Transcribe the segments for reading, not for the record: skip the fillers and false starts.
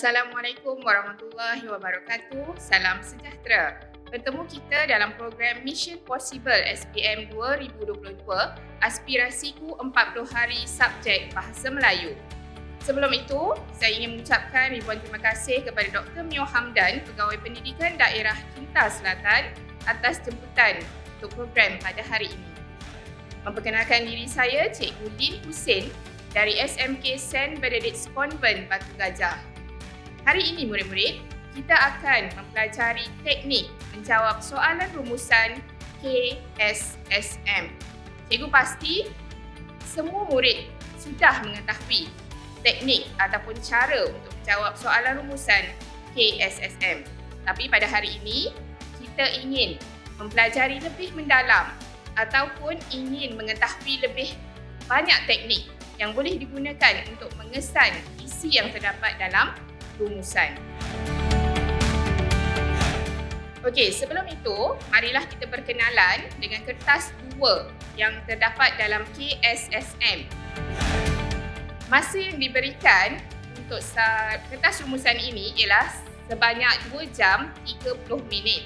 Assalamualaikum warahmatullahi wabarakatuh. Salam sejahtera. Bertemu kita dalam program Mission Possible SPM 2022, Aspirasiku 40 Hari Subjek Bahasa Melayu. Sebelum itu, saya ingin mengucapkan ribuan terima kasih kepada Dr. Mio Hamdan, Pegawai Pendidikan Daerah Kuta Selatan atas jemputan untuk program pada hari ini. Memperkenalkan diri saya, Cikgu Lin Hussein dari SMK St. Benedict's Convent Batu Gajah. Hari ini murid-murid, kita akan mempelajari teknik menjawab soalan rumusan KSSM. Cikgu pasti semua murid sudah mengetahui teknik ataupun cara untuk menjawab soalan rumusan KSSM. Tapi pada hari ini, kita ingin mempelajari lebih mendalam ataupun ingin mengetahui lebih banyak teknik yang boleh digunakan untuk mengesan isi yang terdapat dalam rumusan. Okey, sebelum itu, marilah kita berkenalan dengan kertas 2 yang terdapat dalam KSSM. Masa yang diberikan untuk kertas rumusan ini ialah sebanyak 2 jam 30 minit.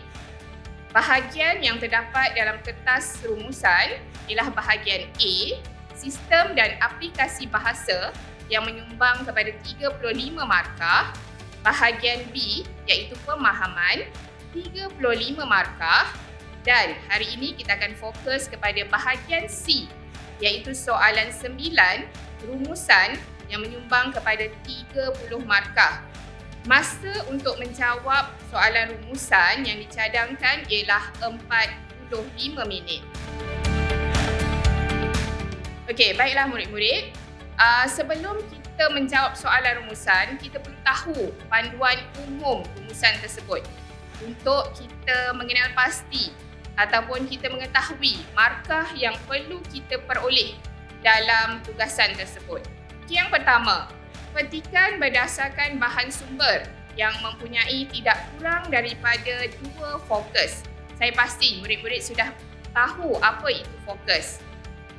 Bahagian yang terdapat dalam kertas rumusan ialah bahagian A, sistem dan aplikasi bahasa yang menyumbang kepada 35 markah. Bahagian B iaitu pemahaman, 35 markah. Dan hari ini kita akan fokus kepada bahagian C iaitu soalan 9 rumusan yang menyumbang kepada 30 markah. Masa untuk menjawab soalan rumusan yang dicadangkan ialah 45 minit. Okey, baiklah murid-murid. Sebelum kita menjawab soalan rumusan, kita perlu tahu panduan umum rumusan tersebut untuk kita mengenal pasti ataupun kita mengetahui markah yang perlu kita peroleh dalam tugasan tersebut. Okey, yang pertama, petikan berdasarkan bahan sumber yang mempunyai tidak kurang daripada 2 fokus. Saya pasti murid-murid sudah tahu apa itu fokus.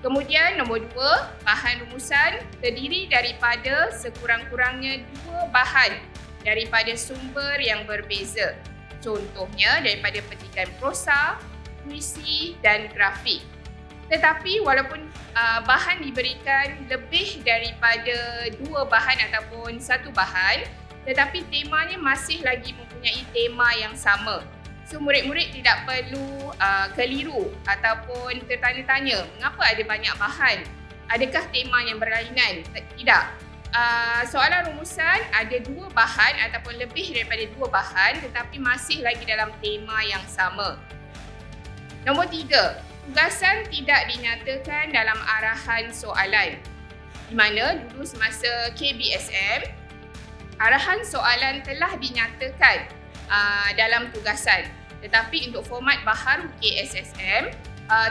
Kemudian nombor 2, bahan rumusan terdiri daripada sekurang-kurangnya 2 bahan daripada sumber yang berbeza. Contohnya daripada petikan prosa, puisi dan grafik. Tetapi walaupun bahan diberikan lebih daripada 2 bahan ataupun 1 bahan, tetapi temanya masih lagi mempunyai tema yang sama. So, murid-murid tidak perlu keliru ataupun tertanya-tanya mengapa ada banyak bahan. Adakah tema yang berlainan? Tidak. Soalan rumusan ada 2 bahan ataupun lebih daripada 2 bahan tetapi masih lagi dalam tema yang sama. Nombor 3, tugasan tidak dinyatakan dalam arahan soalan. Di mana dulu semasa KBSM, arahan soalan telah dinyatakan dalam tugasan. Tetapi untuk format baharu KSSM,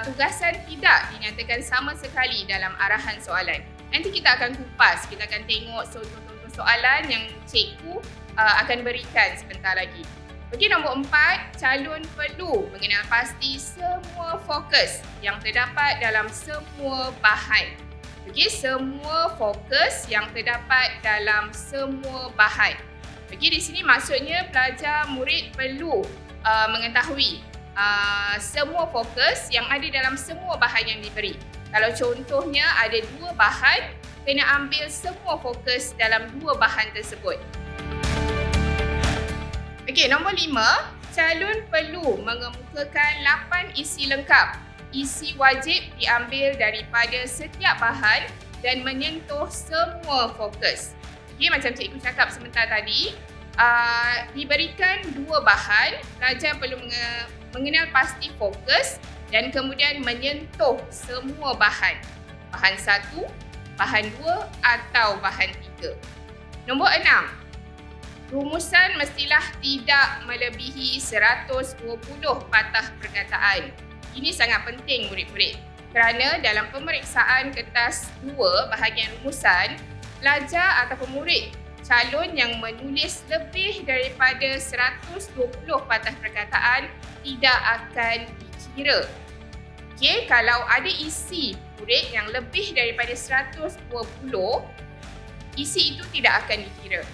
tugasan tidak dinyatakan sama sekali dalam arahan soalan. Nanti kita akan kupas, kita akan tengok contoh-contoh soalan yang cikgu akan berikan sebentar lagi. Okey, nombor 4, calon perlu mengenal pasti semua fokus yang terdapat dalam semua bahan. Okey, semua fokus yang terdapat dalam semua bahan. Okey, di sini maksudnya pelajar murid perlu mengetahui semua fokus yang ada dalam semua bahan yang diberi. Kalau contohnya ada 2 bahan, kena ambil semua fokus dalam 2 bahan tersebut. Okey, nombor 5, calon perlu mengemukakan 8 isi lengkap. Isi wajib diambil daripada setiap bahan dan menyentuh semua fokus. Okey, macam cikgu cakap sebentar tadi, diberikan 2 bahan, pelajar perlu mengenal pasti fokus dan kemudian menyentuh semua bahan. Bahan 1, bahan 2 atau bahan 3. Nombor 6, rumusan mestilah tidak melebihi 120 patah perkataan. Ini sangat penting murid-murid kerana dalam pemeriksaan kertas 2 bahagian rumusan, pelajar ataupun murid calon yang menulis lebih daripada 120 patah perkataan tidak akan dikira. Okey, kalau ada isi murid yang lebih daripada 120, isi itu tidak akan dikira.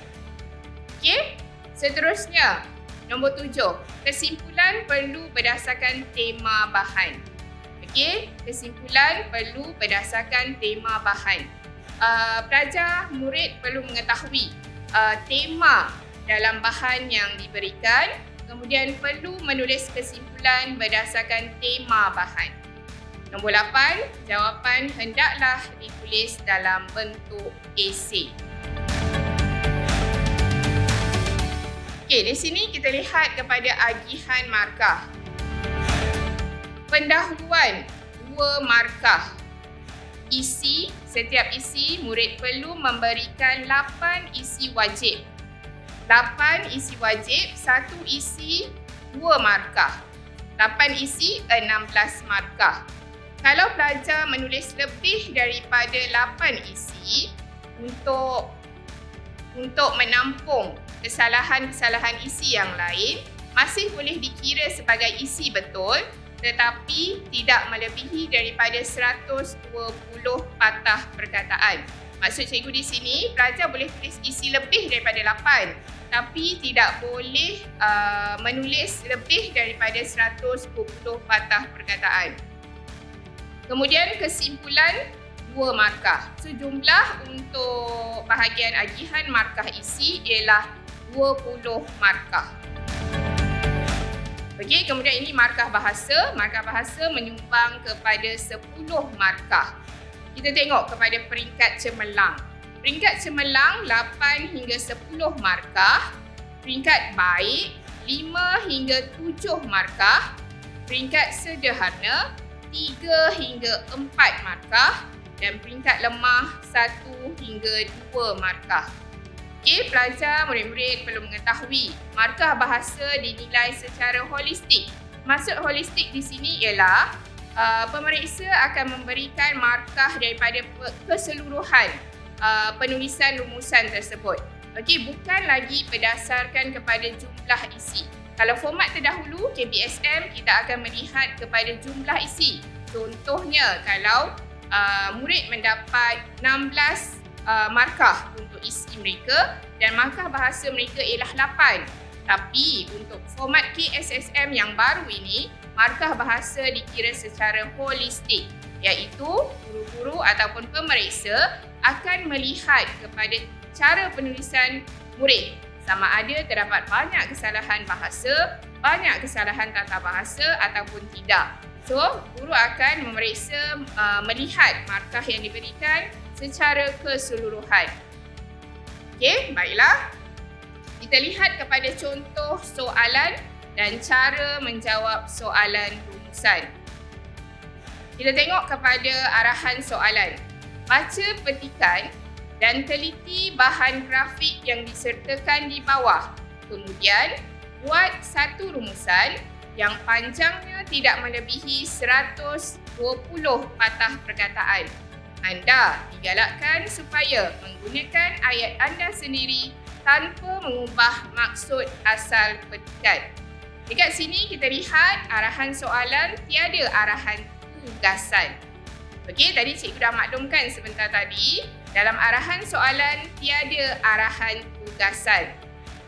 Okey, seterusnya nombor 7, kesimpulan perlu berdasarkan tema bahan. Okey, kesimpulan perlu berdasarkan tema bahan. Pelajar, murid perlu mengetahui tema dalam bahan yang diberikan, kemudian perlu menulis kesimpulan berdasarkan tema bahan. Nombor 8, jawapan hendaklah ditulis dalam bentuk esei. Okey, di sini kita lihat kepada agihan markah. Pendahuluan 2 markah. Isi, setiap isi murid perlu memberikan 8 isi wajib. 8 isi wajib, 1 isi 2 markah. 8 isi 16 markah. Kalau pelajar menulis lebih daripada 8 isi untuk menampung kesalahan-kesalahan isi yang lain, masih boleh dikira sebagai isi betul, tetapi tidak melebihi daripada 120 patah perkataan. Maksud cikgu di sini, pelajar boleh tulis isi lebih daripada 8, tapi tidak boleh menulis lebih daripada 120 patah perkataan. Kemudian kesimpulan 2 markah. So, jumlah untuk bahagian agihan markah isi ialah 20 markah. Okey, kemudian ini markah bahasa. Markah bahasa menyumbang kepada 10 markah. Kita tengok kepada peringkat cemerlang. Peringkat cemerlang 8 hingga 10 markah. Peringkat baik 5 hingga 7 markah. Peringkat sederhana 3 hingga 4 markah. Dan peringkat lemah 1 hingga 2 markah. Okey, pelajar, murid-murid perlu mengetahui markah bahasa dinilai secara holistik. Maksud holistik di sini ialah pemeriksa akan memberikan markah daripada keseluruhan penulisan rumusan tersebut. Okey, bukan lagi berdasarkan kepada jumlah isi. Kalau format terdahulu KBSM, kita akan melihat kepada jumlah isi. Contohnya, kalau murid mendapat 16 markah untuk isi mereka dan markah bahasa mereka ialah 8. Tapi untuk format KSSM yang baru ini, markah bahasa dikira secara holistik, iaitu guru-guru ataupun pemeriksa akan melihat kepada cara penulisan murid. Sama ada terdapat banyak kesalahan bahasa, banyak kesalahan tata bahasa ataupun tidak. So, guru akan memeriksa melihat markah yang diberikan secara keseluruhan. Okey, baiklah. Kita lihat kepada contoh soalan dan cara menjawab soalan rumusan. Kita tengok kepada arahan soalan. Baca petikan dan teliti bahan grafik yang disertakan di bawah. Kemudian, buat satu rumusan yang panjangnya tidak melebihi 120 patah perkataan. Anda digalakkan supaya menggunakan ayat anda sendiri tanpa mengubah maksud asal petikan. Dekat sini kita lihat arahan soalan, tiada arahan tugasan. Okey, tadi cikgu dah maklumkan sebentar tadi, dalam arahan soalan tiada arahan tugasan.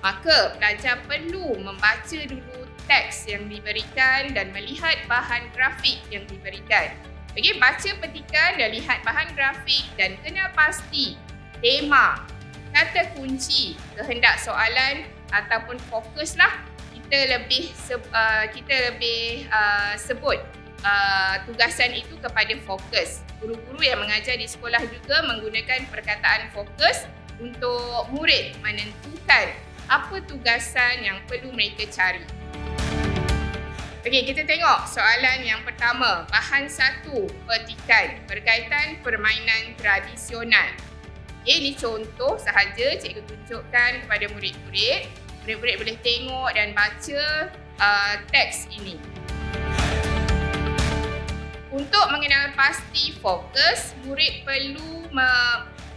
Maka pelajar perlu membaca dulu teks yang diberikan dan melihat bahan grafik yang diberikan. Okey, baca petikan dan lihat bahan grafik dan kenal pasti tema, kata kunci, kehendak soalan ataupun fokuslah. Kita lebih sebut tugasan itu kepada fokus. Guru-guru yang mengajar di sekolah juga menggunakan perkataan fokus untuk murid menentukan apa tugasan yang perlu mereka cari. Okey, kita tengok soalan yang pertama. Bahan 1, petikan berkaitan permainan tradisional. Okay, ini contoh sahaja cikgu tunjukkan kepada murid-murid. Murid-murid boleh tengok dan baca teks ini. Untuk mengenal pasti fokus, murid perlu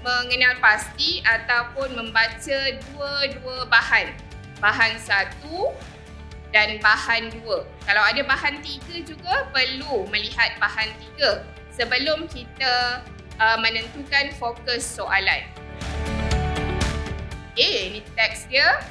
mengenal pasti ataupun membaca dua bahan. Bahan 1 dan bahan 2. Kalau ada bahan 3 juga, perlu melihat bahan 3 sebelum kita menentukan fokus soalan. Okey, ini teks dia.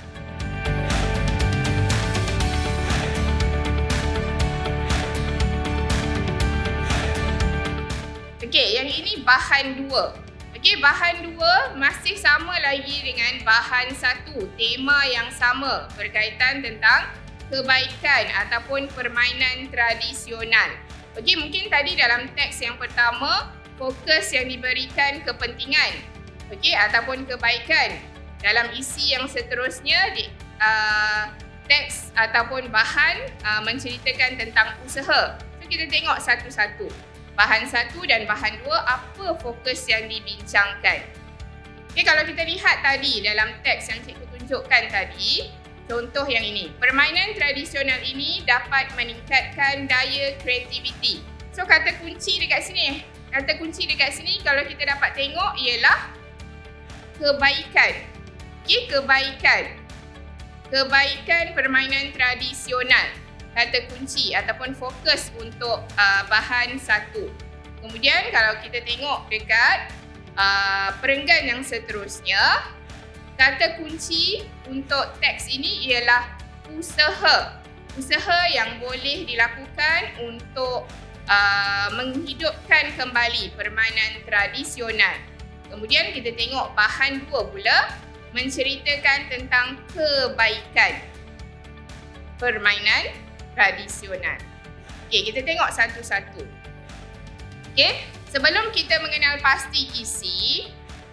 Okey, yang ini bahan 2. Okey, bahan 2 masih sama lagi dengan bahan 1. Tema yang sama berkaitan tentang kebaikan ataupun permainan tradisional. Okey, mungkin tadi dalam teks yang pertama, fokus yang diberikan kepentingan. Okey, ataupun kebaikan. Dalam isi yang seterusnya, teks ataupun bahan menceritakan tentang usaha. So, kita tengok satu-satu. Bahan 1 dan bahan 2, apa fokus yang dibincangkan. Okay, kalau kita lihat tadi dalam teks yang cikgu tunjukkan tadi, contoh yang ini. Permainan tradisional ini dapat meningkatkan daya kreativiti. So, kata kunci dekat sini. Kata kunci dekat sini kalau kita dapat tengok ialah kebaikan. Okay, kebaikan. Kebaikan permainan tradisional. Kata kunci ataupun fokus untuk bahan 1. Kemudian kalau kita tengok dekat perenggan yang seterusnya, kata kunci untuk teks ini ialah usaha. Usaha yang boleh dilakukan untuk menghidupkan kembali permainan tradisional. Kemudian kita tengok bahan 2 pula menceritakan tentang kebaikan permainan tradisional. Okey, kita tengok satu-satu. Okey, sebelum kita mengenal pasti isi,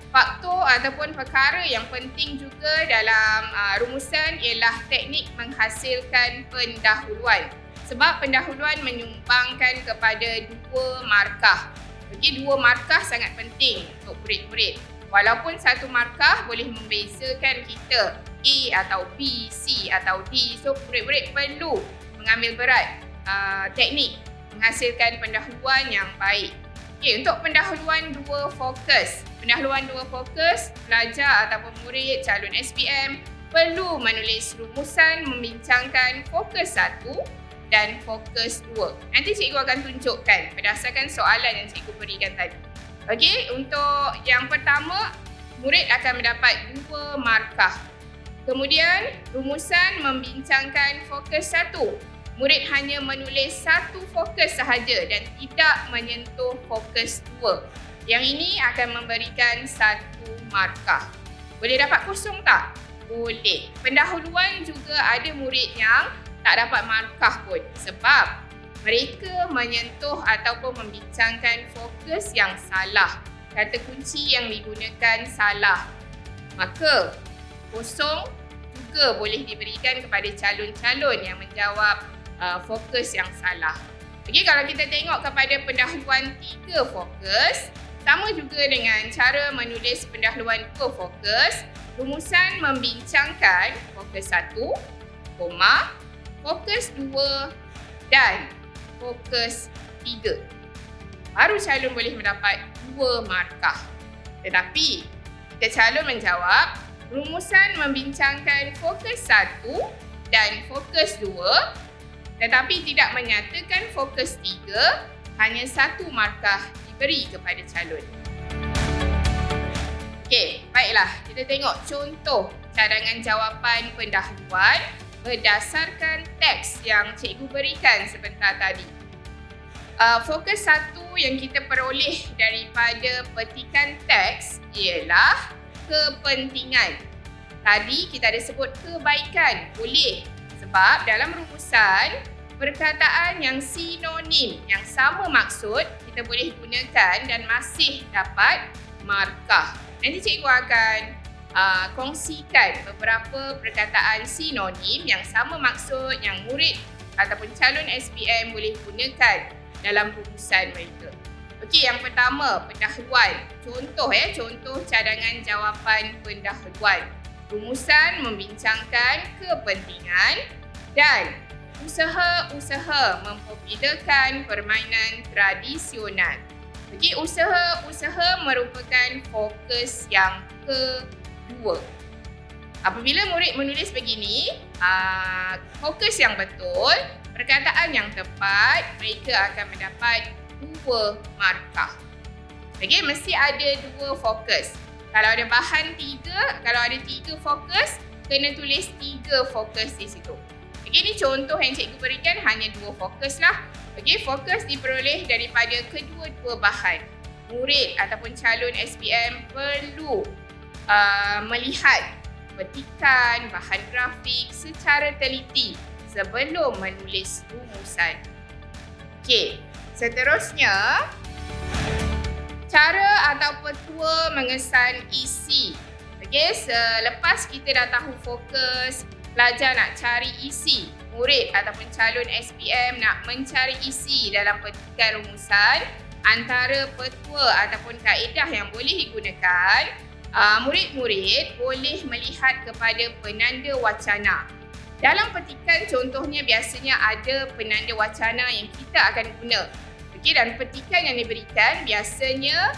faktor ataupun perkara yang penting juga dalam rumusan ialah teknik menghasilkan pendahuluan. Sebab pendahuluan menyumbangkan kepada 2 markah. Okey, 2 markah sangat penting untuk murid-murid. Walaupun 1 markah boleh membezakan kita A atau B, C atau D. So, murid-murid perlu mengambil berat teknik menghasilkan pendahuluan yang baik. Okay, untuk pendahuluan 2 fokus. Pendahuluan 2 fokus, pelajar ataupun murid calon SPM perlu menulis rumusan membincangkan fokus 1 dan fokus 2. Nanti cikgu akan tunjukkan berdasarkan soalan yang cikgu berikan tadi. Okey, untuk yang pertama, murid akan mendapat 2 markah. Kemudian, rumusan membincangkan fokus 1. Murid hanya menulis 1 fokus sahaja dan tidak menyentuh fokus 2. Yang ini akan memberikan 1 markah. Boleh dapat kosong tak? Boleh. Pendahuluan juga ada murid yang tak dapat markah pun sebab mereka menyentuh ataupun membincangkan fokus yang salah. Kata kunci yang digunakan salah. Maka, kosong juga boleh diberikan kepada calon-calon yang menjawab fokus yang salah. Okey, kalau kita tengok kepada pendahuluan 3 fokus, sama juga dengan cara menulis pendahuluan 2 fokus, rumusan membincangkan fokus 1, fokus 2 dan fokus 3. Baru calon boleh mendapat 2 markah. Tetapi, jika calon menjawab, rumusan membincangkan fokus 1 dan fokus 2 tetapi tidak menyatakan fokus 3, hanya 1 markah diberi kepada calon. Okey, baiklah. Kita tengok contoh cadangan jawapan pendahuluan berdasarkan teks yang cikgu berikan sebentar tadi. Fokus 1 yang kita peroleh daripada petikan teks ialah kepentingan. Tadi kita ada sebut kebaikan. Boleh. Sebab dalam rumusan, perkataan yang sinonim, yang sama maksud, kita boleh gunakan dan masih dapat markah. Nanti cikgu akan kongsikan beberapa perkataan sinonim yang sama maksud yang murid ataupun calon SPM boleh gunakan dalam rumusan mereka. Okey, yang pertama, pendahuluan. Contoh cadangan jawapan pendahuluan. Rumusan membincangkan kepentingan dan usaha-usaha mempopularkan permainan tradisional. Okey, usaha-usaha merupakan fokus yang kedua. Apabila murid menulis begini, fokus yang betul, perkataan yang tepat, mereka akan mendapat 2 markah. Okey, mesti ada 2 fokus. Kalau ada bahan 3, kalau ada 3 fokus, kena tulis 3 fokus di situ. Okey, ni contoh yang cikgu berikan hanya 2 fokus lah. Okey, fokus diperoleh daripada kedua-dua bahan. Murid ataupun calon SPM perlu melihat petikan, bahan grafik secara teliti sebelum menulis rumusan. Okey, seterusnya, cara atau petua mengesan isi. Okey, selepas kita dah tahu fokus, pelajar nak cari isi, murid ataupun calon SPM nak mencari isi dalam petikan rumusan, antara petua ataupun kaedah yang boleh digunakan, murid-murid boleh melihat kepada penanda wacana. Dalam petikan contohnya biasanya ada penanda wacana yang kita akan guna. Okey, dan petikan yang diberikan biasanya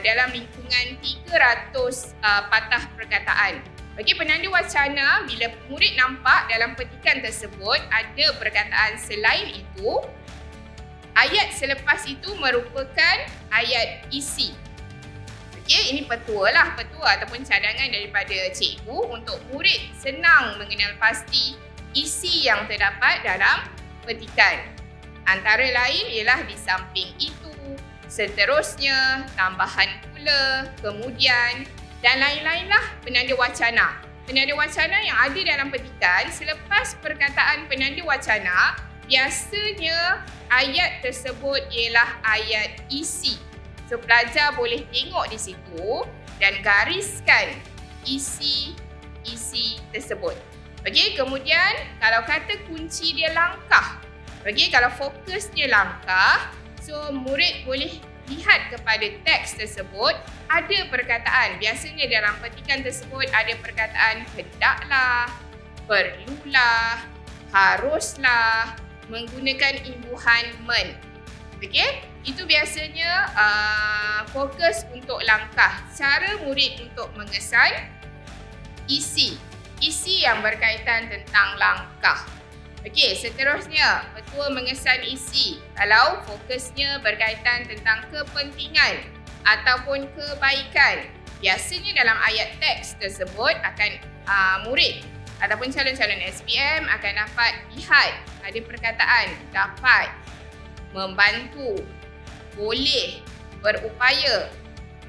dalam lingkungan 300 patah perkataan. Okey, penanda wacana bila murid nampak dalam petikan tersebut ada perkataan selain itu, ayat selepas itu merupakan ayat isi. Okey, ini petua ataupun cadangan daripada cikgu untuk murid senang mengenal pasti isi yang terdapat dalam petikan. Antara lain ialah di samping itu, seterusnya, tambahan pula, kemudian dan lain-lainlah penanda wacana. Penanda wacana yang ada dalam petikan, selepas perkataan penanda wacana, biasanya ayat tersebut ialah ayat isi. So, pelajar boleh tengok di situ dan gariskan isi tersebut. Okey, kemudian kalau kata kunci dia langkah. Okey, kalau fokusnya langkah, so murid boleh lihat kepada teks tersebut, ada perkataan. Biasanya dalam petikan tersebut ada perkataan hendaklah, perlulah, haruslah, menggunakan imbuhan men. Okey, itu biasanya fokus untuk langkah. Cara murid untuk mengesan isi yang berkaitan tentang langkah. Okey, seterusnya, petua mengesan isi. Kalau fokusnya berkaitan tentang kepentingan ataupun kebaikan, biasanya dalam ayat teks tersebut akan murid ataupun calon-calon SPM akan dapat lihat ada perkataan dapat, membantu, boleh, berupaya.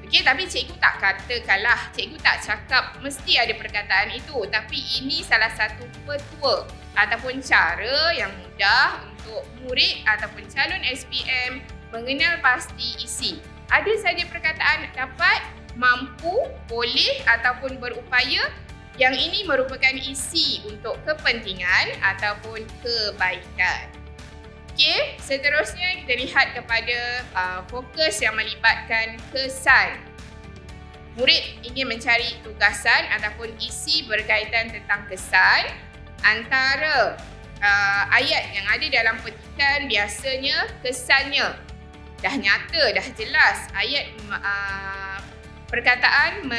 Okey, tapi cikgu tak katakanlah, cikgu tak cakap mesti ada perkataan itu, tapi ini salah satu petua ataupun cara yang mudah untuk murid ataupun calon SPM mengenal pasti isi. Ada saja perkataan dapat, mampu, boleh ataupun berupaya. Yang ini merupakan isi untuk kepentingan ataupun kebaikan. Okey, seterusnya kita lihat kepada fokus yang melibatkan kesan. Murid ingin mencari tugasan ataupun isi berkaitan tentang kesan. Antara ayat yang ada dalam petikan biasanya kesannya dah nyata, dah jelas. Ayat perkataan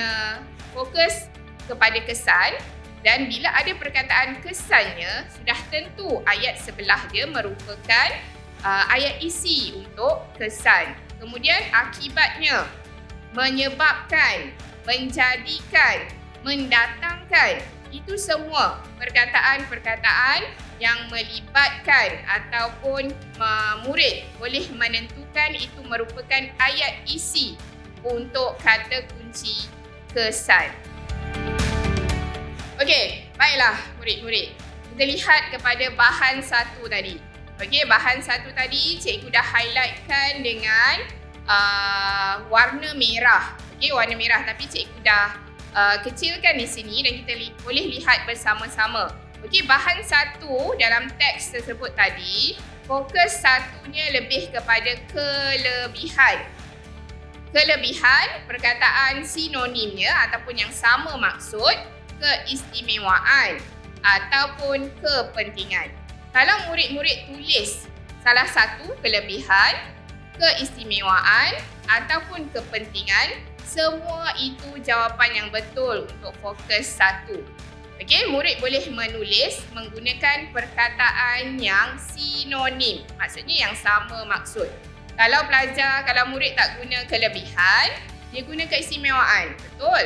fokus kepada kesan, dan bila ada perkataan kesannya, sudah tentu ayat sebelah dia merupakan ayat isi untuk kesan. Kemudian akibatnya, menyebabkan, menjadikan, mendatangkan, itu semua perkataan-perkataan yang melibatkan ataupun murid boleh menentukan itu merupakan ayat isi untuk kata kunci kesan. Okey, baiklah murid-murid. Kita lihat kepada bahan satu tadi. Okey, bahan satu tadi cikgu dah highlightkan dengan warna merah. Okey, warna merah, tapi cikgu dah kecilkan di sini dan kita boleh lihat bersama-sama. Okey, bahan satu dalam teks tersebut tadi, fokus satunya lebih kepada kelebihan. Kelebihan, perkataan sinonimnya ataupun yang sama maksud, keistimewaan ataupun kepentingan. Kalau murid-murid tulis salah satu kelebihan, keistimewaan ataupun kepentingan, semua itu jawapan yang betul untuk fokus satu. Okey, murid boleh menulis menggunakan perkataan yang sinonim, maksudnya yang sama maksud. Kalau murid tak guna kelebihan, Dia guna keistimewaan. Betul.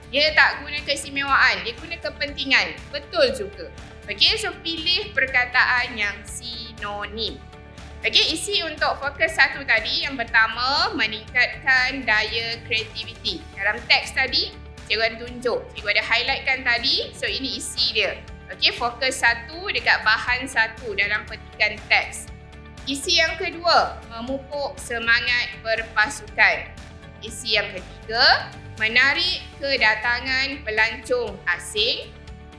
Dia tak guna keistimewaan. Dia guna kepentingan. Betul juga. Okey, so pilih perkataan yang sinonim. Okey, isi untuk fokus 1 tadi. Yang pertama, meningkatkan daya kreativiti. Dalam teks tadi, cikgu ada tunjuk. Cikgu ada highlightkan tadi. So, ini isi dia. Okey, fokus 1 dekat bahan 1 dalam petikan teks. Isi yang kedua, memupuk semangat berpasukan. Isi yang ketiga, menarik kedatangan pelancong asing.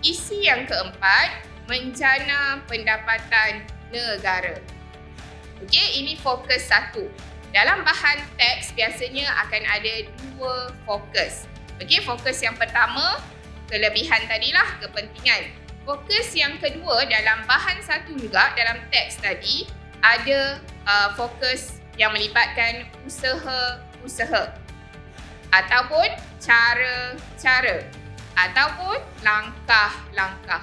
Isi yang keempat, menjana pendapatan negara. Okey, ini fokus 1. Dalam bahan teks biasanya akan ada 2 fokus. Okey, fokus yang pertama, kelebihan tadilah, kepentingan. Fokus yang kedua dalam bahan 1 juga, dalam teks tadi, ada fokus yang melibatkan usaha-usaha ataupun cara-cara ataupun langkah-langkah.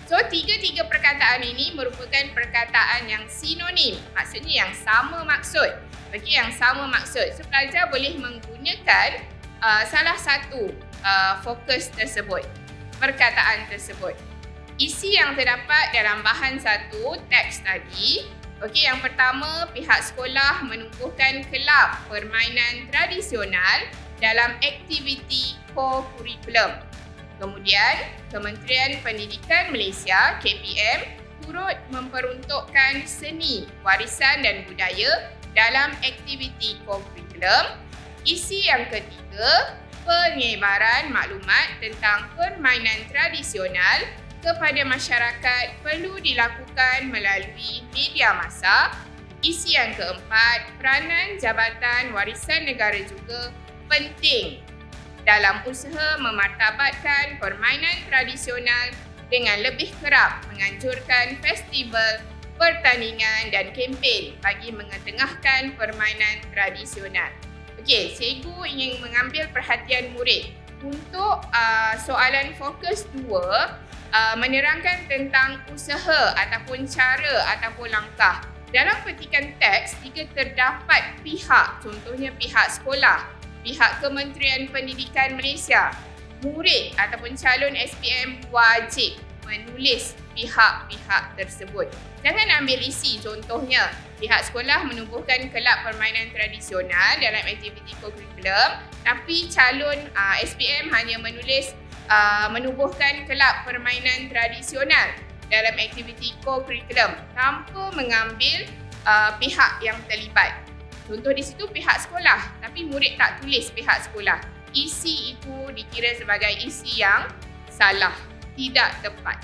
So, tiga-tiga perkataan ini merupakan perkataan yang sinonim. Maksudnya yang sama maksud. Okey, yang sama maksud. So, pelajar boleh menggunakan salah satu fokus tersebut, perkataan tersebut. Isi yang terdapat dalam bahan 1 teks tadi. Okey, yang pertama, pihak sekolah menumbuhkan kelab permainan tradisional dalam aktiviti co-curriculum. Kemudian, Kementerian Pendidikan Malaysia (KPM) turut memperuntukkan seni, warisan dan budaya dalam aktiviti co-curriculum. Isi yang ketiga, penyebaran maklumat tentang permainan tradisional kepada masyarakat perlu dilakukan melalui media massa. Isi yang keempat, peranan Jabatan Warisan Negara juga penting dalam usaha memartabatkan permainan tradisional dengan lebih kerap menganjurkan festival, pertandingan dan kempen bagi mengetengahkan permainan tradisional. Okey, cikgu ingin mengambil perhatian murid untuk soalan fokus 2, menerangkan tentang usaha ataupun cara ataupun langkah. Dalam petikan teks, jika terdapat pihak, contohnya pihak sekolah, pihak Kementerian Pendidikan Malaysia, murid ataupun calon SPM wajib menulis pihak-pihak tersebut. Jangan ambil isi, contohnya pihak sekolah menubuhkan kelab permainan tradisional dalam aktiviti co-curriculum, tapi calon SPM hanya menulis menubuhkan kelab permainan tradisional dalam aktiviti co-curriculum tanpa mengambil pihak yang terlibat. Contoh di situ pihak sekolah, tapi murid tak tulis pihak sekolah. Isi itu dikira sebagai isi yang salah, tidak tepat.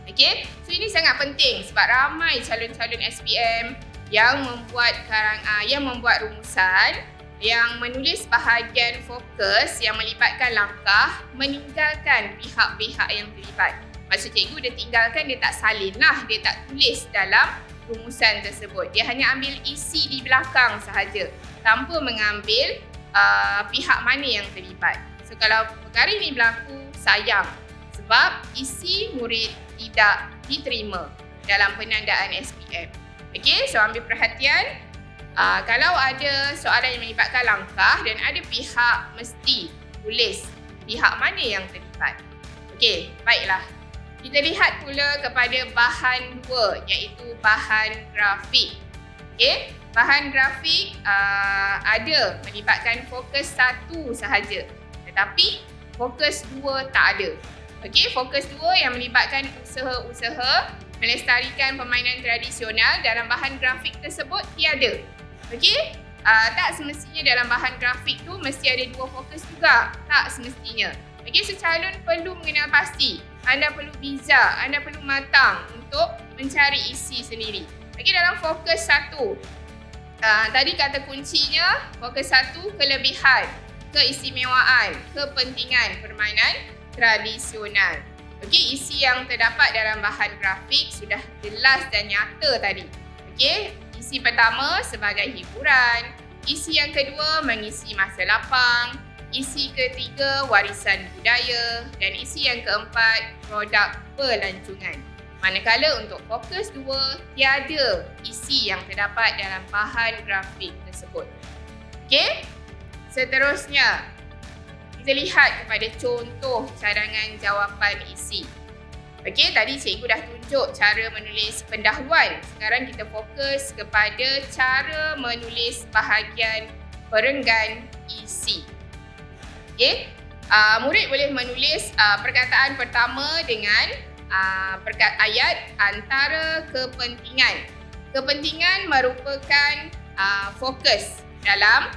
Okey, so ini sangat penting sebab ramai calon-calon SPM yang membuat rumusan yang menulis bahagian fokus yang melibatkan langkah, meninggalkan pihak-pihak yang terlibat. Maksud cikgu dia tinggalkan, dia tak salin lah, dia tak tulis dalam rumusan tersebut. Dia hanya ambil isi di belakang sahaja tanpa mengambil pihak mana yang terlibat. So kalau perkara ini berlaku, sayang sebab isi murid tidak diterima dalam penandaan SPM. Okey, so ambil perhatian. Kalau ada soalan yang melibatkan langkah dan ada pihak, mesti tulis pihak mana yang terlibat. Okey, baiklah. Kita lihat pula kepada bahan 2 iaitu bahan grafik. Okey, bahan grafik ada melibatkan fokus 1 sahaja. Tetapi fokus 2 tak ada. Okey, fokus 2 yang melibatkan usaha-usaha melestarikan permainan tradisional dalam bahan grafik tersebut tiada. Okey, tak semestinya dalam bahan grafik tu mesti ada 2 fokus juga. Tak semestinya. Okey, so calon perlu mengenal pasti. Anda perlu bijak, anda perlu matang untuk mencari isi sendiri. Okey, dalam fokus 1, tadi kata kuncinya, fokus 1, kelebihan, keistimewaan, kepentingan permainan tradisional. Okey, isi yang terdapat dalam bahan grafik sudah jelas dan nyata tadi. Okey, isi pertama sebagai hiburan, isi yang kedua mengisi masa lapang, isi ketiga warisan budaya dan isi yang keempat produk pelancongan. Manakala untuk fokus 2 tiada isi yang terdapat dalam bahan grafik tersebut. Okey? seterusnya, kita lihat kepada contoh cadangan jawapan isi. Okey, tadi cikgu dah tunjuk cara menulis pendahuluan. Sekarang kita fokus kepada cara menulis bahagian perenggan isi. Okey, murid boleh menulis perkataan pertama dengan ayat antara kepentingan. Kepentingan merupakan fokus dalam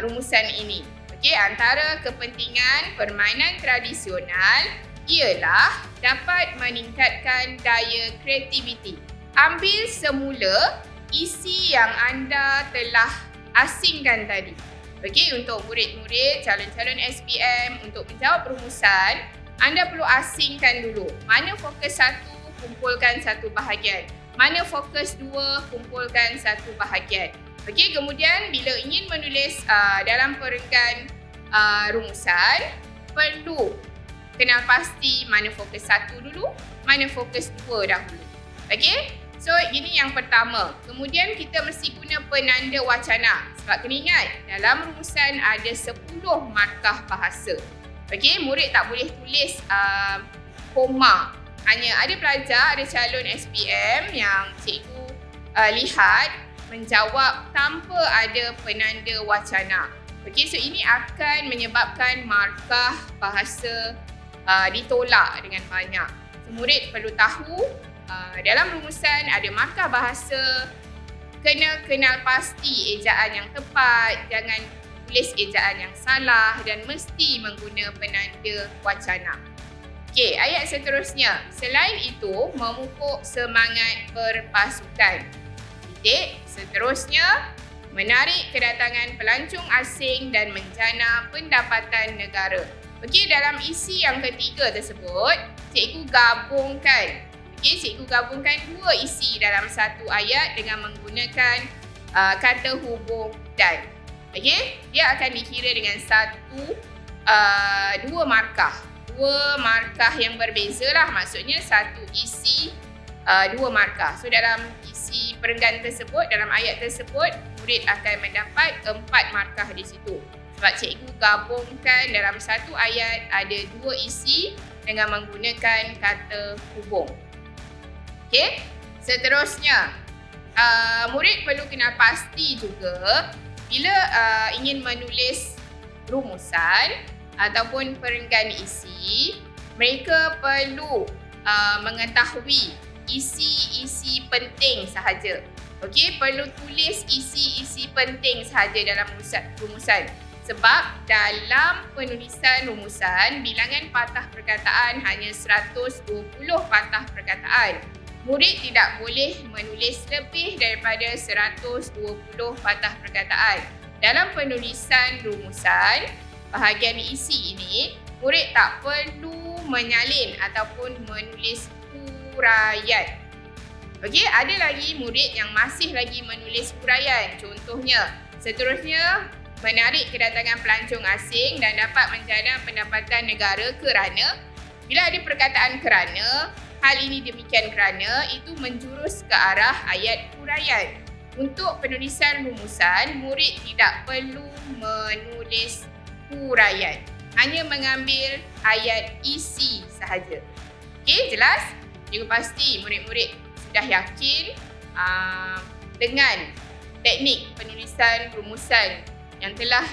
rumusan ini. Okey, antara kepentingan permainan tradisional ialah dapat meningkatkan daya kreativiti. Ambil semula isi yang anda telah asingkan tadi. Okey, untuk murid-murid calon-calon SPM untuk menjawab rumusan, anda perlu asingkan dulu. Mana fokus 1, kumpulkan satu bahagian. Mana fokus 2, kumpulkan satu bahagian. Okey, kemudian bila ingin menulis dalam perenggan rumusan, perlu kenal pasti mana fokus 1 dulu, mana fokus 2 dahulu. Okey, so ini yang pertama. Kemudian kita mesti guna penanda wacana. Sebab kena ingat, dalam rumusan ada 10 markah bahasa. Okey, murid tak boleh tulis koma. Hanya ada pelajar, ada calon SPM yang cikgu lihat menjawab tanpa ada penanda wacana. Okey, so ini akan menyebabkan markah bahasa ditolak dengan banyak. So, murid perlu tahu dalam rumusan ada markah bahasa, kena kenal pasti ejaan yang tepat, jangan tulis ejaan yang salah dan mesti mengguna penanda wacana. Okey, ayat seterusnya. Selain itu, memupuk semangat berpasukan. Seterusnya, menarik kedatangan pelancong asing dan menjana pendapatan negara. Okey, dalam isi yang ketiga tersebut, cikgu gabungkan. Okey, cikgu gabungkan 2 isi dalam satu ayat dengan menggunakan kata hubung dan. Okey, dia akan dikira dengan dua markah. 2 markah yang berbeza lah, maksudnya satu isi 2 markah. So dalam isi perenggan tersebut, dalam ayat tersebut, murid akan mendapat 4 markah di situ. Sebab cikgu gabungkan dalam satu ayat ada 2 isi dengan menggunakan kata hubung. Okey, seterusnya, murid perlu kenal pasti juga bila ingin menulis rumusan ataupun perenggan isi, mereka perlu mengetahui isi-isi penting sahaja. Okey, perlu tulis isi-isi penting sahaja dalam rumusan. Sebab dalam penulisan rumusan, bilangan patah perkataan hanya 120 patah perkataan. Murid tidak boleh menulis lebih daripada 120 patah perkataan. Dalam penulisan rumusan, bahagian isi ini, murid tak perlu menyalin ataupun menulis huraian. Okey, ada lagi murid yang masih lagi menulis huraian. Contohnya, seterusnya, menarik kedatangan pelancong asing dan dapat menjana pendapatan negara kerana. Bila ada perkataan kerana, hal ini demikian kerana, itu menjurus ke arah ayat huraian. Untuk penulisan rumusan, murid tidak perlu menulis huraian. Hanya mengambil ayat isi sahaja. Okey, jelas? Cikgu pasti murid-murid sudah yakin dengan teknik penulisan rumusan yang telah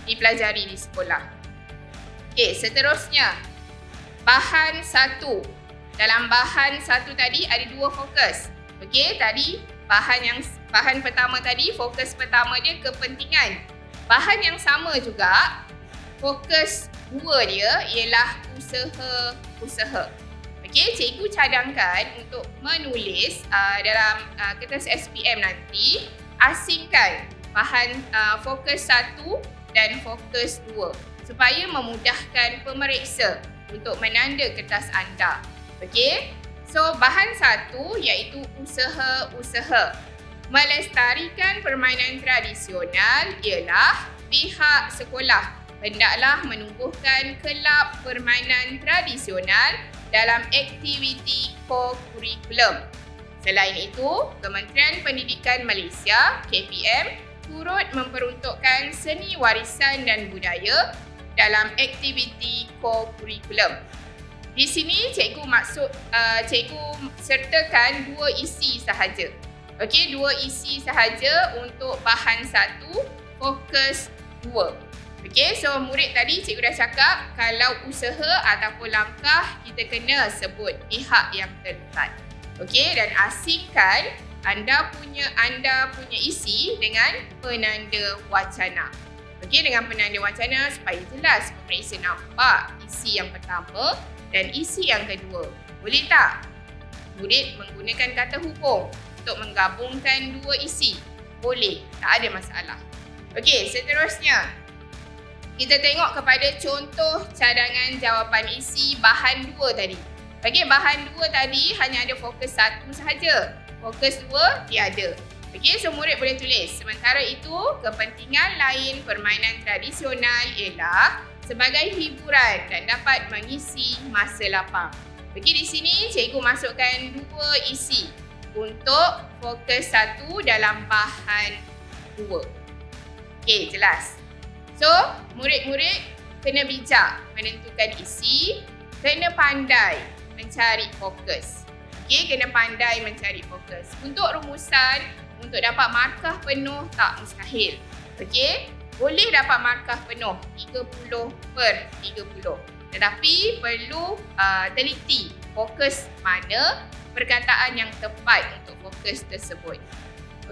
dipelajari di sekolah. Okey, seterusnya, bahan 1. Dalam bahan 1 tadi ada 2 fokus. Okey, tadi bahan pertama tadi, fokus pertama dia kepentingan. Bahan yang sama juga, fokus 2 dia ialah usaha. Okey, cikgu cadangkan untuk menulis dalam kertas SPM nanti, asingkan bahan fokus 1 dan fokus 2 supaya memudahkan pemeriksa untuk menanda kertas anda. Okey, so bahan 1 iaitu usaha. Melestarikan permainan tradisional ialah pihak sekolah hendaklah menumbuhkan kelab permainan tradisional dalam aktiviti co-curriculum. Selain itu, Kementerian Pendidikan Malaysia (KPM) turut memperuntukkan seni warisan dan budaya dalam aktiviti core kurikulum. Di sini cikgu sertakan 2 isi sahaja. Okey, 2 isi sahaja untuk bahan 1, fokus 2. Okey, so murid tadi cikgu dah cakap kalau usaha ataupun langkah kita kena sebut pihak yang terlibat. Okey, dan asingkan anda punya isi dengan penanda wacana. Okey, dengan penanda wacana supaya jelas pemeriksa nampak isi yang pertama dan isi yang kedua. Boleh tak? Murid menggunakan kata hubung untuk menggabungkan 2 isi. Boleh, tak ada masalah. Okey, seterusnya kita tengok kepada contoh cadangan jawapan isi bahan 2 tadi. Okey, bahan 2 tadi hanya ada fokus 1 sahaja. Fokus 2 tiada. Okey, so murid boleh tulis. Sementara itu, kepentingan lain permainan tradisional ialah sebagai hiburan dan dapat mengisi masa lapang. Okey, di sini cikgu masukkan 2 isi untuk fokus 1 dalam bahan 2. Okey, jelas. So, murid-murid kena bijak menentukan isi, kena pandai mencari fokus. Okey, kena pandai mencari fokus. Untuk rumusan, untuk dapat markah penuh tak mustahil. Okey, boleh dapat markah penuh 30/30. Tetapi perlu teliti fokus mana perkataan yang tepat untuk fokus tersebut.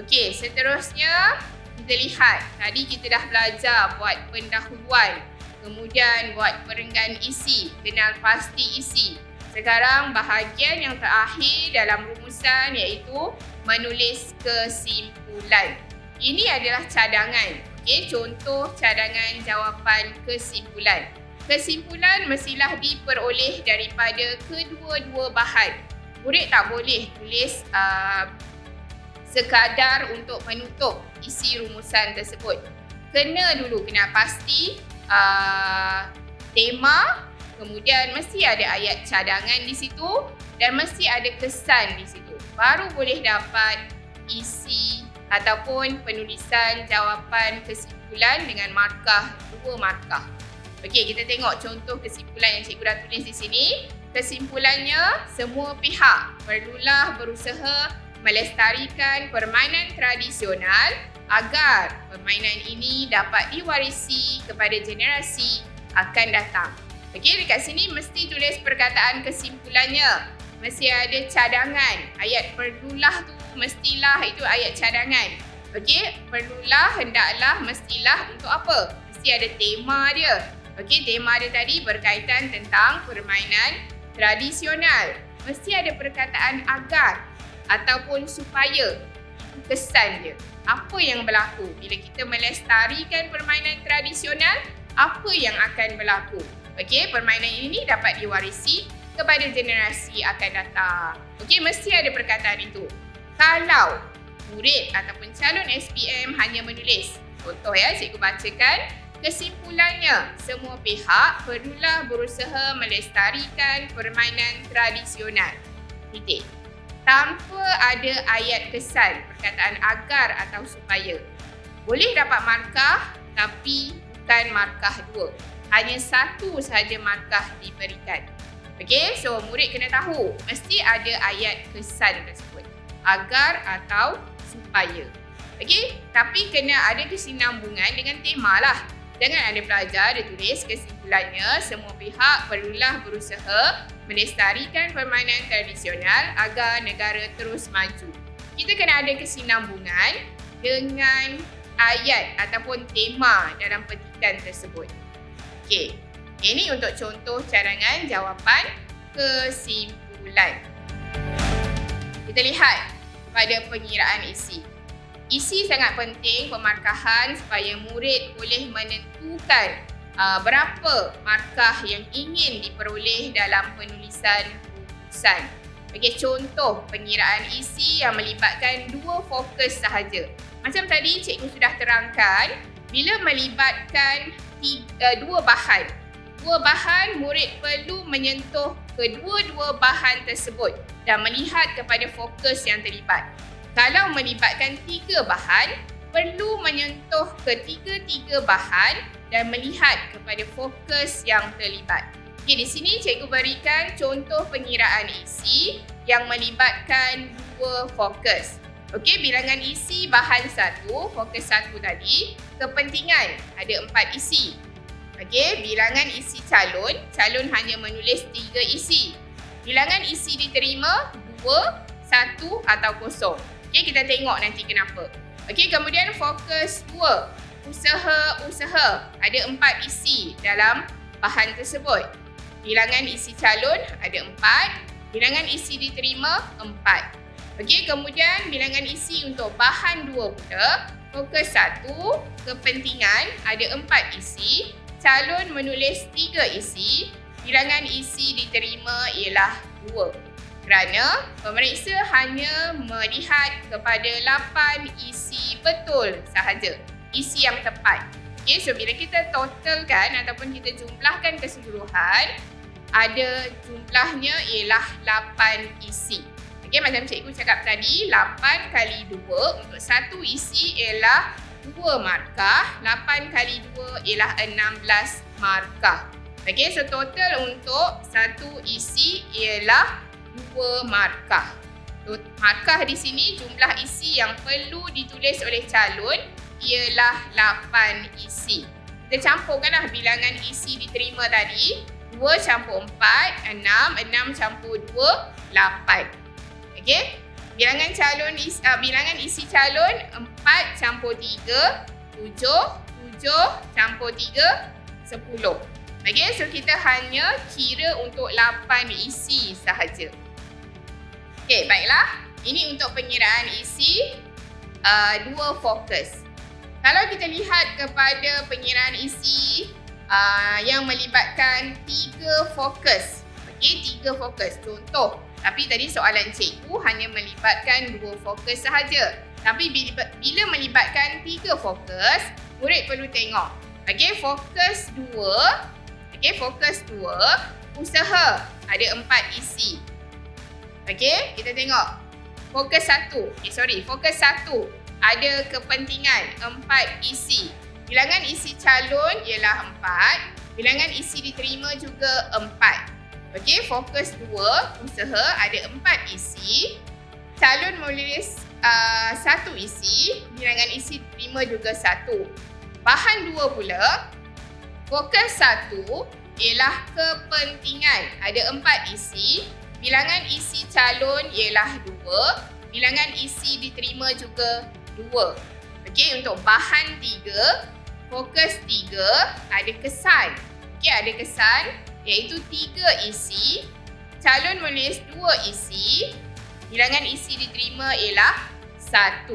Okey, seterusnya kita lihat. Tadi kita dah belajar buat pendahuluan, kemudian buat perenggan isi, kenal pasti isi. Sekarang bahagian yang terakhir dalam rumusan iaitu menulis kesimpulan. Ini adalah cadangan. Okey, contoh cadangan jawapan kesimpulan. Kesimpulan mestilah diperoleh daripada kedua-dua bahan. Murid tak boleh tulis sekadar untuk menutup isi rumusan tersebut. Kena dulu kenal pasti tema, kemudian mesti ada ayat cadangan di situ dan mesti ada kesan di situ. Baru boleh dapat isi ataupun penulisan jawapan kesimpulan dengan markah 2 markah. Okey, kita tengok contoh kesimpulan yang cikgu dah tulis di sini. Kesimpulannya, semua pihak perlulah berusaha melestarikan permainan tradisional agar permainan ini dapat diwarisi kepada generasi akan datang. Okey, dekat sini mesti tulis perkataan kesimpulannya. Mesti ada cadangan. Ayat perlulah tu, mestilah itu ayat cadangan. Okey, perlulah, hendaklah, mestilah untuk apa? Mesti ada tema dia. Okey, tema dia tadi berkaitan tentang permainan tradisional. Mesti ada perkataan agar ataupun supaya. Itu kesan dia. Apa yang berlaku bila kita melestarikan permainan tradisional? Apa yang akan berlaku? Okey, permainan ini dapat diwarisi kepada generasi akan datang. Okey, mesti ada perkataan itu. Kalau murid ataupun calon SPM hanya menulis, contoh ya, cikgu bacakan, kesimpulannya, semua pihak perlulah berusaha melestarikan permainan tradisional. Titik. Tanpa ada ayat kesan, perkataan agar atau supaya. Boleh dapat markah, tapi bukan markah 2. Hanya 1 sahaja markah diberikan. Okey, so murid kena tahu mesti ada ayat kesan tersebut. Agar atau supaya. Okey, tapi kena ada kesinambungan dengan tema lah. Jangan ada pelajar dia tulis kesimpulannya semua pihak perlulah berusaha melestarikan permainan tradisional agar negara terus maju. Kita kena ada kesinambungan dengan ayat ataupun tema dalam petikan tersebut. Okey, ini untuk contoh cadangan jawapan kesimpulan. Kita lihat pada pengiraan isi. Isi sangat penting pemarkahan supaya murid boleh menentukan berapa markah yang ingin diperoleh dalam penulisan rumusan. Okey, contoh pengiraan isi yang melibatkan 2 fokus sahaja. Macam tadi cikgu sudah terangkan, bila melibatkan 2 bahan, murid perlu menyentuh kedua-dua bahan tersebut dan melihat kepada fokus yang terlibat. Kalau melibatkan 3 bahan, perlu menyentuh ketiga-tiga bahan dan melihat kepada fokus yang terlibat. Okey, di sini cikgu berikan contoh pengiraan isi yang melibatkan dua fokus. Okey, bilangan isi bahan 1, fokus 1 tadi, kepentingan ada 4 isi. Okey, bilangan isi calon hanya menulis 3 isi. Bilangan isi diterima 2, 1 atau kosong. Okey, kita tengok nanti kenapa. Okey, kemudian fokus 2, usaha ada 4 isi dalam bahan tersebut. Bilangan isi calon ada 4, bilangan isi diterima 4. Okey, kemudian bilangan isi untuk bahan 2 pula, fokus 1, kepentingan ada 4 isi, calon menulis 3 isi, bilangan isi diterima ialah 2. Kerana pemeriksa hanya melihat kepada 8 isi betul sahaja, isi yang tepat. Okey, so bila kita totalkan ataupun kita jumlahkan keseluruhan, ada jumlahnya ialah 8 isi. Okey, macam cikgu cakap tadi, 8 kali 2 untuk satu isi ialah 2 markah. 8 kali 2 ialah 16 markah. Okey, so total untuk satu isi ialah 2 markah. So, markah di sini jumlah isi yang perlu ditulis oleh calon ialah 8 isi. Kita campurkanlah bilangan isi diterima tadi. 2 campur 4, 6. 6 campur 2, 8. Okey, bilangan isi calon 4 campur 3, 7. 7 campur 3, 10. Okey, so kita hanya kira untuk 8 isi sahaja. Okey, baiklah. Ini untuk pengiraan isi 2 fokus. Kalau kita lihat kepada pengiraan isi yang melibatkan 3 fokus. Okey, 3 fokus. Contoh, tapi tadi soalan cikgu hanya melibatkan 2 fokus sahaja. Tapi bila melibatkan 3 fokus, murid perlu tengok. Okey, fokus 2. Okey, fokus 2, usaha ada 4 isi. Okey, kita tengok. Fokus 1. Fokus 1 ada kepentingan 4 isi. Bilangan isi calon ialah 4. Bilangan isi diterima juga 4. Okey, fokus 2, usaha ada 4 isi. Calon menulis 1 isi. Bilangan isi diterima juga 1. Bahan 2 pula. Fokus 1 ialah kepentingan ada 4 isi. Bilangan isi calon ialah 2. Bilangan isi diterima juga 2. Okey, untuk bahan 3, fokus 3 ada kesan. Okey, ada kesan iaitu 3 isi. Calon menulis 2 isi. Bilangan isi diterima ialah 1.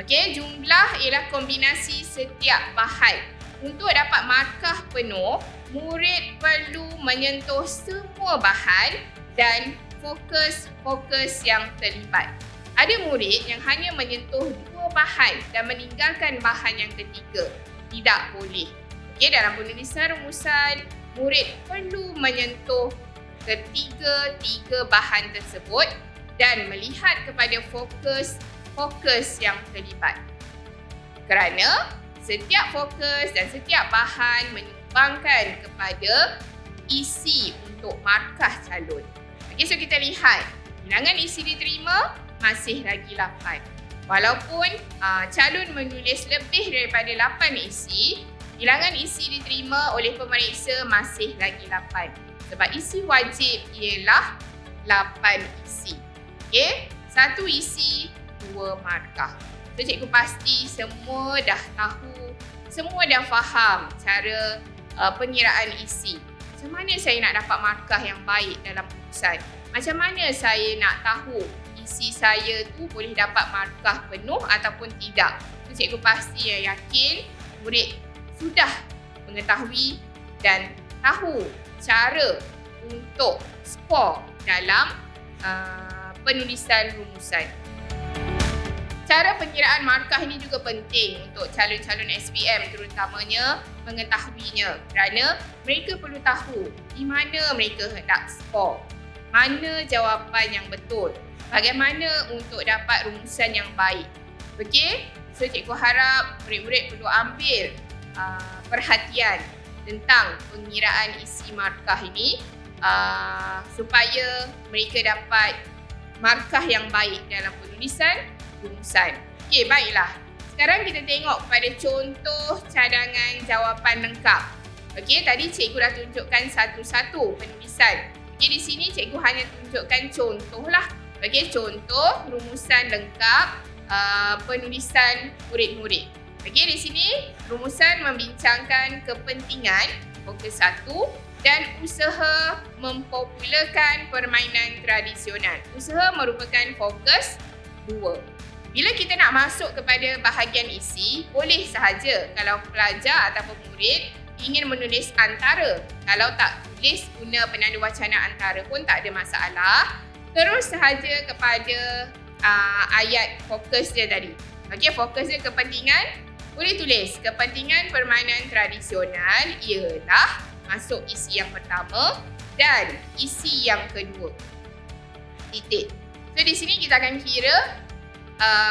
Okey, jumlah ialah kombinasi setiap bahan. Untuk dapat markah penuh, murid perlu menyentuh semua bahan dan fokus yang terlibat. Ada murid yang hanya menyentuh 2 bahan dan meninggalkan bahan yang ketiga. Tidak boleh. Okey, dalam penulisan rumusan, murid perlu menyentuh ketiga-tiga bahan tersebut dan melihat kepada fokus yang terlibat. Kerana setiap fokus dan setiap bahan menyumbangkan kepada isi untuk markah calon. Okey, so kita lihat. Bilangan isi diterima masih lagi 8. Walaupun calon menulis lebih daripada 8 isi, bilangan isi diterima oleh pemeriksa masih lagi 8. Sebab isi wajib ialah 8 isi. Okey, 1 isi, 2 markah. So, cikgu pasti semua dah tahu, semua dah faham cara pengiraan isi. Macam mana saya nak dapat markah yang baik dalam urusan? Macam mana saya nak tahu isi saya tu boleh dapat markah penuh ataupun tidak? So, cikgu pasti yakin murid sudah mengetahui dan tahu cara untuk skor dalam penulisan rumusan. Cara pengiraan markah ini juga penting untuk calon-calon SPM terutamanya mengetahuinya kerana mereka perlu tahu di mana mereka hendak skor, mana jawapan yang betul, bagaimana untuk dapat rumusan yang baik. Okey? So cikgu harap murid-murid perlu ambil perhatian tentang pengiraan isi markah ini supaya mereka dapat markah yang baik dalam penulisan rumusan. Okey, baiklah. Sekarang kita tengok kepada contoh cadangan jawapan lengkap. Okey, tadi cikgu dah tunjukkan satu-satu penulisan. Okey, di sini cikgu hanya tunjukkan contohlah. Okey, contoh rumusan lengkap penulisan murid-murid. Okey, di sini rumusan membincangkan kepentingan fokus 1 dan usaha mempopularkan permainan tradisional. Usaha merupakan fokus 2. Bila kita nak masuk kepada bahagian isi, boleh sahaja kalau pelajar ataupun murid ingin menulis antara. Kalau tak tulis guna penanda wacana antara pun tak ada masalah. Terus sahaja kepada ayat fokus dia tadi. Okey, fokus dia kepentingan. Boleh tulis kepentingan permainan tradisional ialah masuk isi yang pertama dan isi yang kedua. Titik. So di sini kita akan kira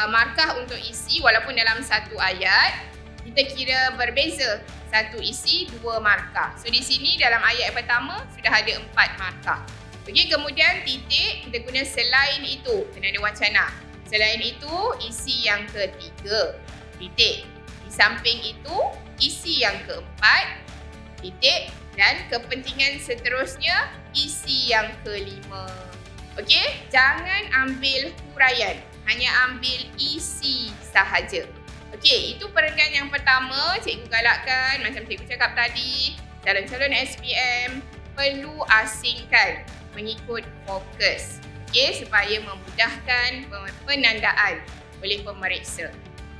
markah untuk isi walaupun dalam satu ayat kita kira berbeza. Satu isi, 2 markah. So di sini dalam ayat pertama sudah ada 4 markah. Okey, kemudian titik kita guna selain itu, penanda wacana. Selain itu, isi yang ketiga. Titik. Di samping itu, isi yang keempat. Titik. Dan kepentingan seterusnya, isi yang kelima. Okey, jangan ambil huraian. Hanya ambil isi sahaja. Okey, itu perenggan yang pertama. Cikgu galakkan, macam cikgu cakap tadi, calon-calon SPM perlu asingkan mengikut fokus. Okey, supaya memudahkan penandaan oleh pemeriksa.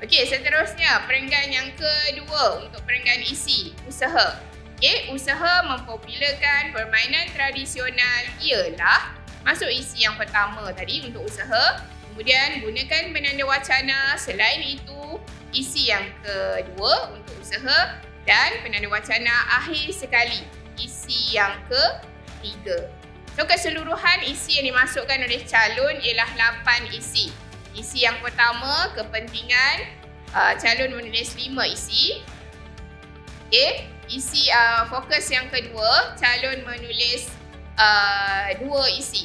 Okey, seterusnya perenggan yang kedua untuk perenggan isi, usaha. Okey, usaha mempopularkan permainan tradisional ialah masuk isi yang pertama tadi untuk usaha. Kemudian gunakan penanda wacana. Selain itu, isi yang kedua untuk usaha dan penanda wacana akhir sekali, isi yang ketiga. So keseluruhan isi yang dimasukkan oleh calon ialah 8 isi. Isi yang pertama, kepentingan, calon menulis 5 isi. Okey, isi fokus yang kedua, calon menulis 2 isi.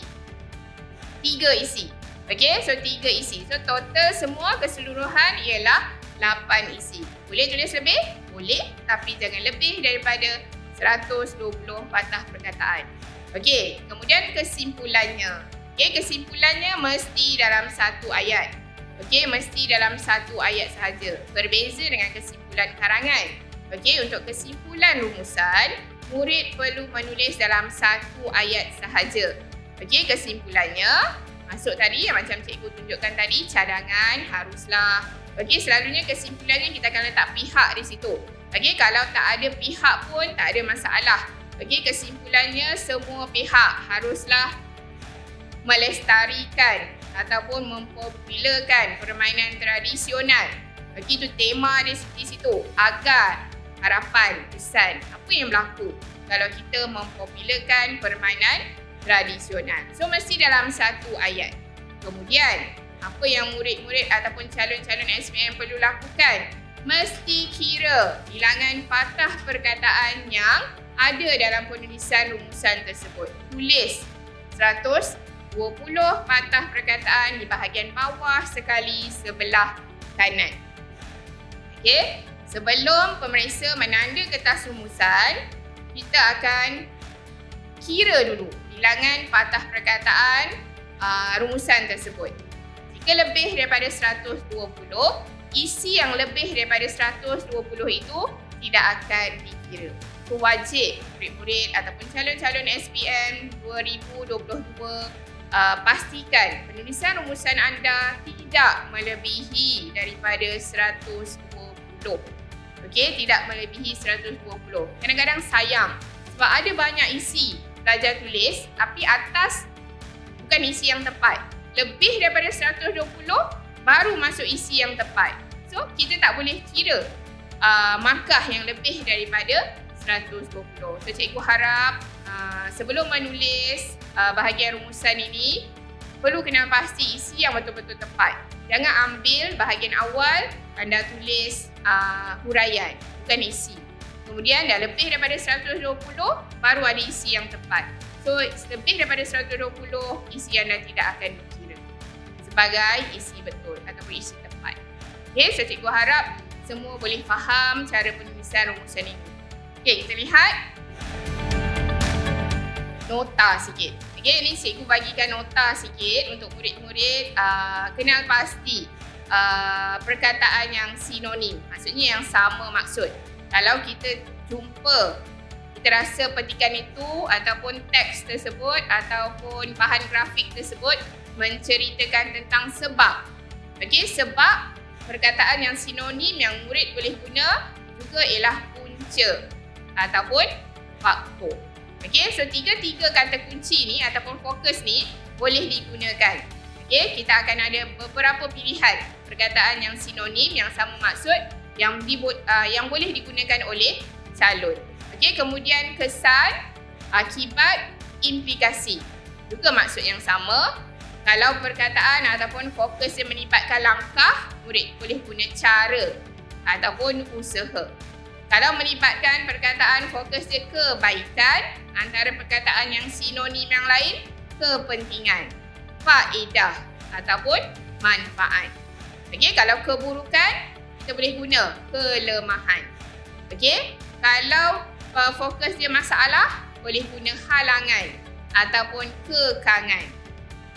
3 isi. Okey, so 3 isi. So total semua keseluruhan ialah 8 isi. Boleh tulis lebih? Boleh, tapi jangan lebih daripada 120 patah perkataan. Okey, kemudian kesimpulannya. Okey, kesimpulannya mesti dalam satu ayat. Okey, mesti dalam satu ayat sahaja. Berbeza dengan kesimpulan karangan. Okey, untuk kesimpulan rumusan, murid perlu menulis dalam satu ayat sahaja. Okey, kesimpulannya masuk tadi yang macam cikgu tunjukkan tadi, cadangan haruslah. Okey, selalunya kesimpulannya kita akan letak pihak di situ. Okey, kalau tak ada pihak pun tak ada masalah. Okey, kesimpulannya semua pihak haruslah melestarikan ataupun mempopularkan permainan tradisional. Okey, itu tema di situ. Agar harapan, pesan, apa yang berlaku kalau kita mempopularkan permainan tradisional. So, mesti dalam satu ayat. Kemudian, apa yang murid-murid ataupun calon-calon SPM perlu lakukan? Mesti kira bilangan patah perkataan yang ada dalam penulisan rumusan tersebut. Tulis 120 patah perkataan di bahagian bawah sekali sebelah kanan. Okey, sebelum pemeriksa menanda kertas rumusan, kita akan kira dulu bilangan patah perkataan rumusan tersebut. Jika lebih daripada 120, isi yang lebih daripada 120 itu tidak akan dikira. So, wajib murid-murid ataupun calon-calon SPM 2022 pastikan penulisan rumusan anda tidak melebihi daripada 120. Okey, tidak melebihi 120. Kadang-kadang sayang sebab ada banyak isi pelajar tulis tapi atas bukan isi yang tepat. Lebih daripada 120 baru masuk isi yang tepat. So, kita tak boleh kira markah yang lebih daripada 120. So, cikgu harap sebelum menulis bahagian rumusan ini, perlu kenal pasti isi yang betul-betul tepat. Jangan ambil bahagian awal, anda tulis huraian, bukan isi. Kemudian dah lebih daripada 120, baru ada isi yang tepat. So, lebih daripada 120, isi anda tidak akan dikira sebagai isi betul ataupun isi tepat. Okay, so cikgu harap semua boleh faham cara penulisan rumusan ini. Okay, kita lihat nota sikit. Okay, ni cikgu bagikan nota sikit untuk murid-murid kenal pasti perkataan yang sinonim. Maksudnya yang sama maksud. Kalau kita jumpa, kita rasa petikan itu ataupun teks tersebut ataupun bahan grafik tersebut menceritakan tentang sebab. Okey, sebab perkataan yang sinonim yang murid boleh guna juga ialah punca ataupun faktor. Okey, so tiga-tiga kata kunci ni ataupun fokus ni boleh digunakan. Okey, kita akan ada beberapa pilihan perkataan yang sinonim yang sama maksud yang boleh digunakan oleh calon. Okey, kemudian kesan, akibat, implikasi. Juga maksud yang sama. Kalau perkataan ataupun fokus yang melibatkan langkah, murid boleh guna cara ataupun usaha. Kalau melibatkan perkataan fokus dia kebaikan, antara perkataan yang sinonim yang lain, kepentingan, faedah ataupun manfaat. Okey, kalau keburukan, kita boleh guna kelemahan. Okey, kalau fokus dia masalah, boleh guna halangan ataupun kekangan.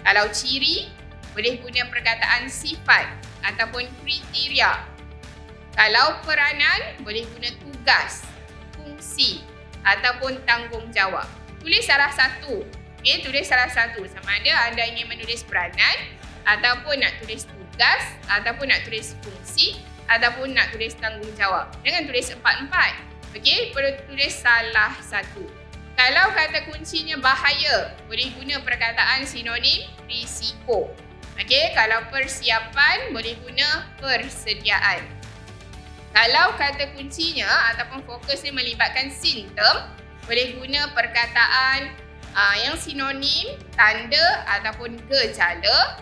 Kalau ciri, boleh guna perkataan sifat ataupun kriteria. Kalau peranan, boleh guna tugas, fungsi ataupun tanggungjawab. Tulis salah satu. Okey, tulis salah satu. Sama ada anda ingin menulis peranan ataupun nak tulis tugas ataupun nak tulis fungsi ataupun nak tulis tanggungjawab. Jangan tulis empat-empat. Okey, perlu tulis salah satu. Kalau kata kuncinya bahaya, boleh guna perkataan sinonim risiko. Okey, kalau persiapan, boleh guna persediaan. Kalau kata kuncinya ataupun fokusnya melibatkan simptom, boleh guna perkataan yang sinonim, tanda ataupun gejala.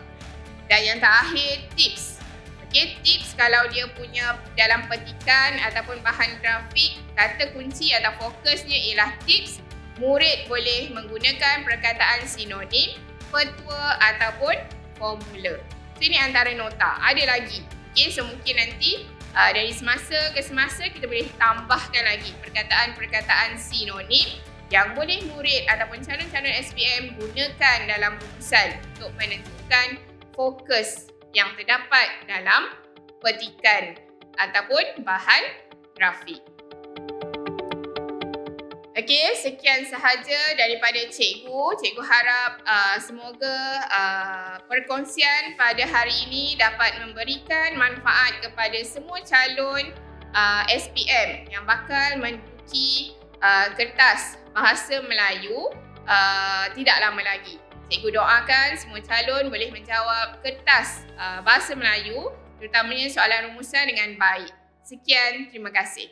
Dan yang terakhir, tips. Okey, tips kalau dia punya dalam petikan ataupun bahan grafik, kata kunci atau fokusnya ialah tips. Murid boleh menggunakan perkataan sinonim, petua ataupun formula. So, ini antara nota. Ada lagi. Okay, so mungkin nanti dari semasa ke semasa kita boleh tambahkan lagi perkataan-perkataan sinonim yang boleh murid ataupun calon-calon SPM gunakan dalam rumusan untuk menentukan fokus yang terdapat dalam petikan ataupun bahan grafik. Okey, sekian sahaja daripada cikgu. Cikgu harap semoga perkongsian pada hari ini dapat memberikan manfaat kepada semua calon SPM yang bakal menduduki kertas bahasa Melayu tidak lama lagi. Cikgu doakan semua calon boleh menjawab kertas bahasa Melayu, terutamanya soalan rumusan dengan baik. Sekian, terima kasih.